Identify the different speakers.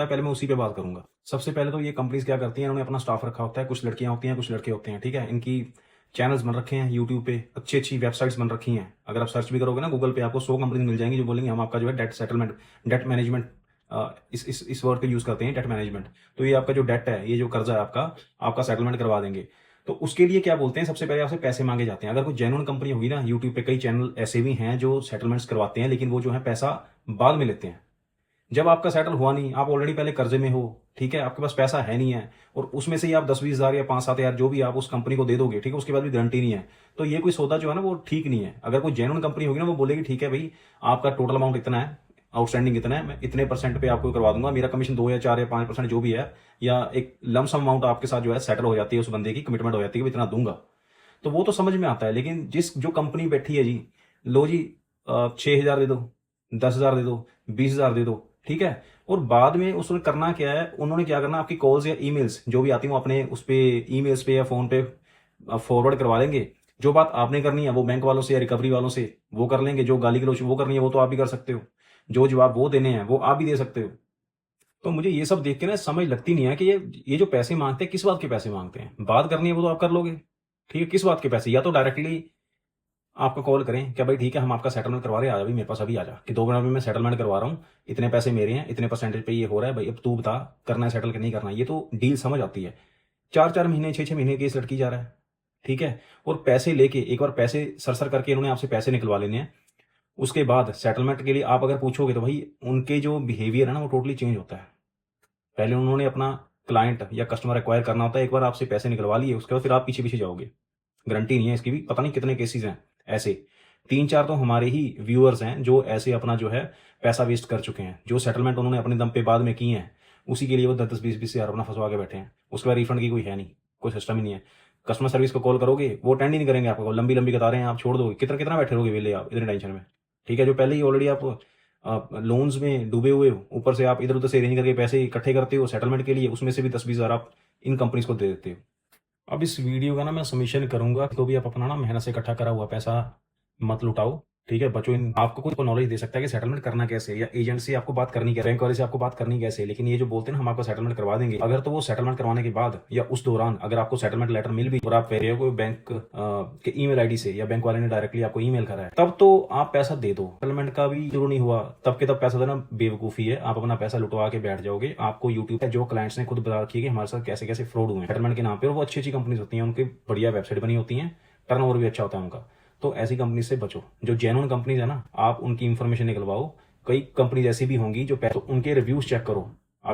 Speaker 1: है, पहले मैं उसी पे बात करूंगा। सबसे पहले तो ये कंपनीज क्या करती हैं, इन्होंने अपना स्टाफ रखा होता है, कुछ लड़कियां होती हैं, कुछ लड़के होते हैं, ठीक है। इनकी चैनल्स बन रखे हैं यूट्यूब पे, अच्छी अच्छी वेबसाइट्स बन रखी हैं। अगर आप सर्च भी करोगे ना गूगल पे, आपको 100 कंपनीज मिल जाएंगी जो बोलेंगे हम आपका जो है डेट सेटलमेंट, डेट मैनेजमेंट, इस वर्ड का यूज करते हैं, डेट मैनेजमेंट। तो ये आपका जो डेट है, ये जो कर्जा है आपका, आपका सेटलमेंट करवा देंगे। तो उसके लिए क्या बोलते हैं, सबसे पहले आपसे पैसे मांगे जाते हैं। अगर कोई जेन्युइन कंपनी होगी ना, यूट्यूब पे कई चैनल ऐसे भी हैं जो सेटलमेंट्स करवाते हैं, लेकिन वो जो है पैसा बाद में लेते हैं। जब आपका सेटल हुआ नहीं, आप ऑलरेडी पहले कर्जे में हो, ठीक है, आपके पास पैसा है नहीं है, और उसमें से ही आप 10-20 हज़ार या 5-7 हज़ार जो भी आप उस कंपनी को दे दोगे, ठीक है, उसके बाद भी गारंटी नहीं है, तो ये कोई सौदा जो है ना वो ठीक नहीं है। अगर कोई जेन्युइन कंपनी होगी ना, वो बोलेगी ठीक है भाई, आपका टोटल अमाउंट इतना है, आउटस्टैंडिंग इतना है, मैं इतने परसेंट पे आपको करवा दूंगा, मेरा कमीशन 2 या 4 या 5% जो भी है, या एक लमसम अमाउंट आपके साथ जो है सेटल हो जाती है, उस बंदे की कमिटमेंट हो जाती है कि इतना दूंगा। तो वो तो समझ में आता है। लेकिन जो कंपनी बैठी है जी, लो जी 6 हज़ार दे दो, 10 हज़ार दे दो, 20 हज़ार दे दो, ठीक है, और बाद में उसने करना क्या है, उन्होंने क्या करना, आपकी कॉल्स या ईमेल्स जो भी आती हैं वो अपने उस पे ईमेल्स पे या फोन पे फॉरवर्ड करवा लेंगे। जो बात आपने करनी है वो बैंक वालों से या रिकवरी वालों से वो कर लेंगे, जो गाली गलौज वो करनी है वो तो आप भी कर सकते हो, जो जवाब वो देने हैं वो आप भी दे सकते हो। तो मुझे ये सब देख के ना समझ लगती नहीं है कि ये जो पैसे मांगते हैं, किस बात के पैसे मांगते हैं। बात करनी है वो तो आप कर लोगे, ठीक है, किस बात के पैसे। या तो डायरेक्टली आपको कॉल करें क्या भाई ठीक है हम आपका सेटलमेंट करवा रहे हैं, आ जा भाई मेरे पास अभी आ जा, कि 2 मिनट में मैं सेटलमेंट करवा रहा हूँ, इतने पैसे मेरे हैं, इतने परसेंटेज पे ये हो रहा है भाई, अब तू बता करना है सेटल कि नहीं करना है। ये तो डील समझ आती है। 4-4 महीने 6-6 महीने केस लटकी जा रहा है, ठीक है, और पैसे लेके एक बार पैसे सरसर करके इन्होंने आपसे पैसे निकलवा लेने हैं। उसके बाद सेटलमेंट के लिए आप अगर पूछोगे तो भाई उनके जो बिहेवियर है ना वो टोटली चेंज होता है। पहले उन्होंने अपना क्लाइंट या कस्टमर एक्वायर करना होता है, एक बार आपसे पैसे निकलवा लिए उसके बाद फिर आप पीछे पीछे जाओगे। गारंटी नहीं है इसकी भी, पता नहीं कितने केसेस हैं ऐसे। 3-4 तो हमारे ही व्यूअर्स हैं जो ऐसे अपना जो है पैसा वेस्ट कर चुके हैं, जो सेटलमेंट उन्होंने अपने दम पे बाद में किए हैं, उसी के लिए वो 10-10 20-20 हज़ार अपना फंसवा के बैठे हैं। उसके बाद रिफंड की कोई है नहीं, कोई सिस्टम ही नहीं है। कस्टमर सर्विस को कॉल करोगे वो अटेंड ही नहीं करेंगे आपको, लंबी लंबी कतारें हैं, आप छोड़ दोगे, कितना कितना बैठे रहोगे वेले आप इतने टेंशन में, ठीक है। जो पहले ही ऑलरेडी आप लोन्स में डूबे हुए हो, ऊपर से आप इधर उधर से अरेंज करके पैसे इकट्ठे करते हो सेटलमेंट के लिए, उसमें से भी 10-20 हज़ार आप इन कंपनीज को दे देते हो। अब इस वीडियो का ना मैं सबमिशन करूंगा, तो भी आप अपना ना मेहनत से इकट्ठा करा हुआ पैसा मत लुटाओ, ठीक है। बच्चों आपको कुछ नॉलेज दे सकता है कि सेटलमेंट करना कैसे है, या एजेंट से आपको बात करनी कैसे, बैंक वाले से आपको बात करनी कैसे है। लेकिन ये जो बोलते हैं ना हम आपको सेटलमेंट करवा देंगे, अगर तो वो सेटलमेंट करवाने के बाद या उस दौरान अगर आपको सेटलमेंट लेटर मिल भी और आप कह रहे हो बैंक के ईमेल आईडी से या बैंक वाले ने डायरेक्टली आपको ईमेल करा है, तब तो आप पैसा दे दो। सेटलमेंट का भी शुरू नहीं हुआ तब के तब पैसा देना बेवकूफी है, आप अपना पैसा लुटवा के बैठ जाओगे। आपको यूट्यूब पे जो क्लाइंट्स ने खुद बता रखी है कि हमारे साथ कैसे कैसे फ्रॉड हुए सेटलमेंट के नाम पे, और वो अच्छी अच्छी कंपनीज होती हैं, उनकी बढ़िया वेबसाइट बनी होती है, टर्नओवर भी अच्छा होता है उनका। तो ऐसी कंपनी से बचो। जो जेन्युइन कंपनीज है ना, आप उनकी इंफॉर्मेशन निकलवाओ। कई कंपनीज ऐसी भी होंगी जो उनके रिव्यूज चेक करो,